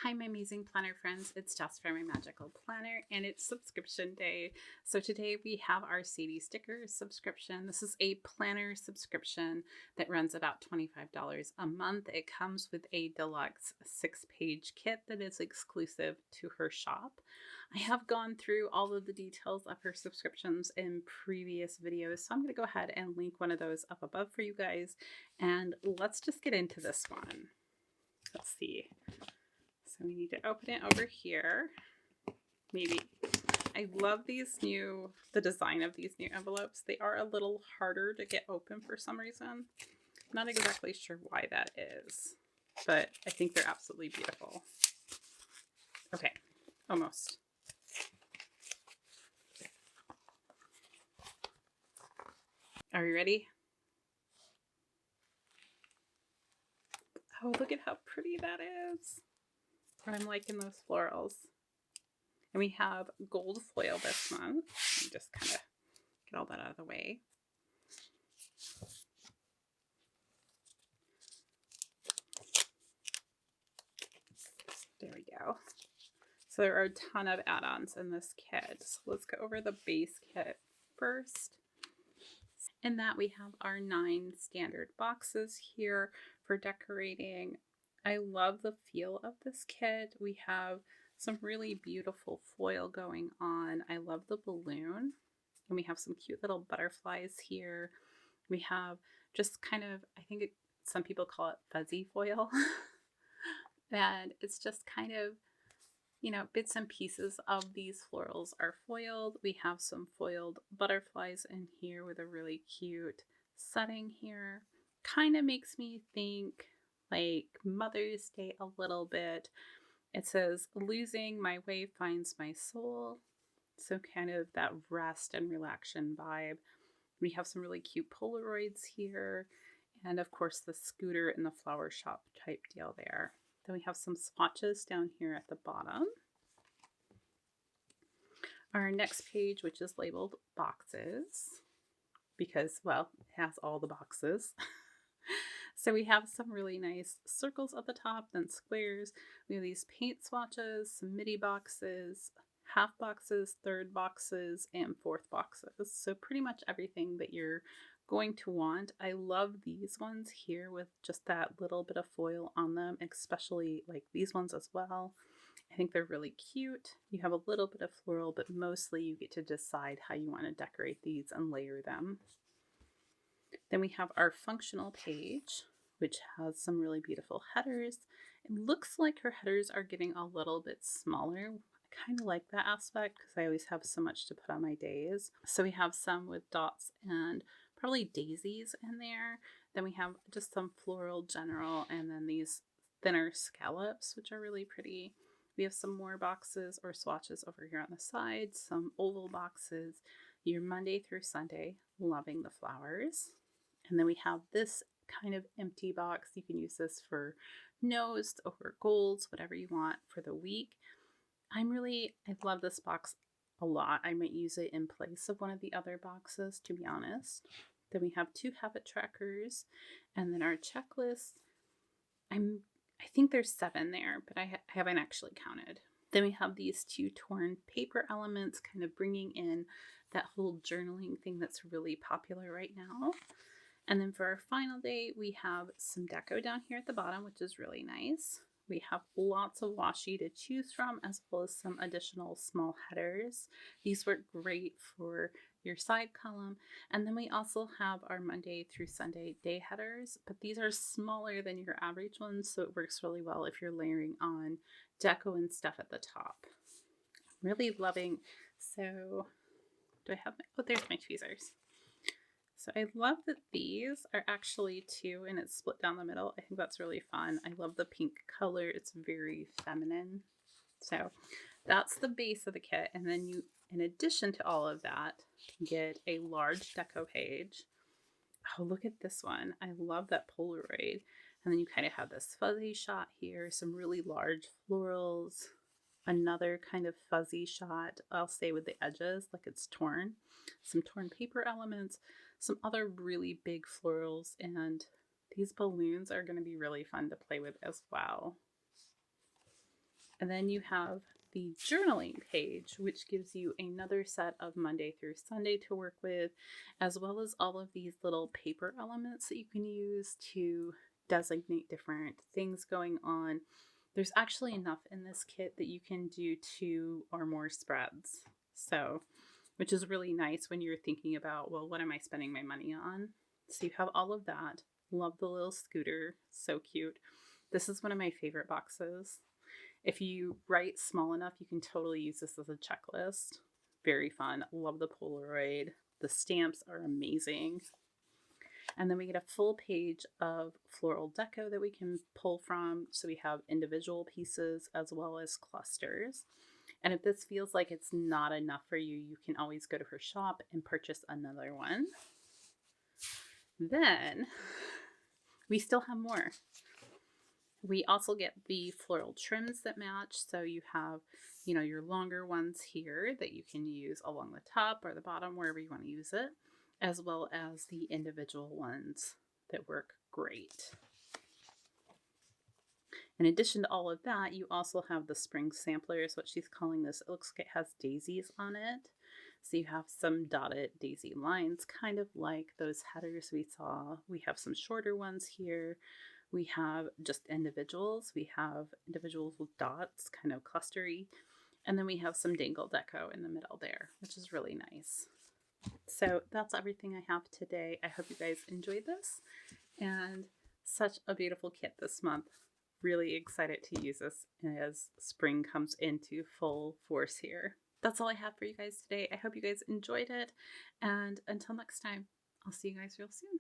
Hi, my amazing planner friends. It's Jess from My Magical Planner, and it's subscription day. So today we have our Sadie sticker subscription. This is a planner subscription that runs about $25 a month. It comes with a deluxe 6-page kit that is exclusive to her shop. I have gone through all of the details of her subscriptions in previous videos, so I'm going to go ahead and link one of those up above for you guys. And let's just get into this one. Let's see. So we need to open it over here. Maybe. I love the design of these new envelopes. They are a little harder to get open for some reason. I'm not exactly sure why that is, but I think they're absolutely beautiful. Okay, almost. Are we ready? Oh, look at how pretty that is. I'm liking those florals. And we have gold foil this month. Let me just kind of get all that out of the way. There we go. So there are a ton of add-ons in this kit. So let's go over the base kit first. In that we have our 9 standard boxes here for decorating. I love the feel of this kit. We have some really beautiful foil going on. I love the balloon. And we have some cute little butterflies here. We have just kind of, I think some people call it fuzzy foil. And it's just kind of, bits and pieces of these florals are foiled. We have some foiled butterflies in here with a really cute setting here. Kind of makes me think like Mother's Day a little bit. It says, "Losing my way finds my soul." So kind of that rest and relaxation vibe. We have some really cute Polaroids here. And of course the scooter in the flower shop type deal there. Then we have some swatches down here at the bottom. Our next page, which is labeled boxes, because, well, it has all the boxes. So we have some really nice circles at the top, then squares. We have these paint swatches, some midi boxes, half boxes, third boxes, and fourth boxes. So pretty much everything that you're going to want. I love these ones here with just that little bit of foil on them, especially like these ones as well. I think they're really cute. You have a little bit of floral, but mostly you get to decide how you want to decorate these and layer them. Then we have our functional page, which has some really beautiful headers. It looks like her headers are getting a little bit smaller. I kind of like that aspect because I always have so much to put on my days. So we have some with dots and probably daisies in there. Then we have just some floral general and then these thinner scallops, which are really pretty. We have some more boxes or swatches over here on the side, some oval boxes, your Monday through Sunday, loving the flowers. And then we have this kind of empty box. You can use this for notes or goals, whatever you want for the week. I love this box a lot. I might use it in place of one of the other boxes, to be honest. Then we have 2 habit trackers and then our checklist. I think there's 7 there, but I haven't actually counted. Then we have these 2 torn paper elements, kind of bringing in that whole journaling thing that's really popular right now. And then for our final day, we have some deco down here at the bottom, which is really nice. We have lots of washi to choose from, as well as some additional small headers. These work great for your side column. And then we also have our Monday through Sunday day headers, but these are smaller than your average ones, so it works really well if you're layering on deco and stuff at the top. I'm really loving, so do I have there's my tweezers. So I love that these are actually 2 and it's split down the middle. I think that's really fun. I love the pink color. It's very feminine. So that's the base of the kit. And then you, in addition to all of that, get a large deco page. Oh, look at this one. I love that Polaroid. And then you kind of have this fuzzy shot here, some really large florals, another kind of fuzzy shot, I'll say with the edges, like it's torn, some torn paper elements, some other really big florals, and these balloons are going to be really fun to play with as well. And then you have the journaling page, which gives you another set of Monday through Sunday to work with, as well as all of these little paper elements that you can use to designate different things going on. There's actually enough in this kit that you can do 2 or more spreads. So, which is really nice when you're thinking about, well, what am I spending my money on? So you have all of that. Love the little scooter, so cute. This is one of my favorite boxes. If you write small enough, you can totally use this as a checklist. Very fun. Love the Polaroid. The stamps are amazing. And then we get a full page of floral deco that we can pull from. So we have individual pieces as well as clusters. And if this feels like it's not enough for you, you can always go to her shop and purchase another one. Then we still have more. We also get the floral trims that match. So you have, your longer ones here that you can use along the top or the bottom, wherever you want to use it, as well as the individual ones that work great. In addition to all of that, you also have the spring sampler is what she's calling this. It looks like it has daisies on it. So you have some dotted daisy lines, kind of like those headers we saw. We have some shorter ones here. We have just individuals. We have individuals with dots, kind of clustery. And then we have some dangle deco in the middle there, which is really nice. So that's everything I have today. I hope you guys enjoyed this. And such a beautiful kit this month. Really excited to use this as spring comes into full force here. That's all I have for you guys today. I hope you guys enjoyed it. And until next time, I'll see you guys real soon.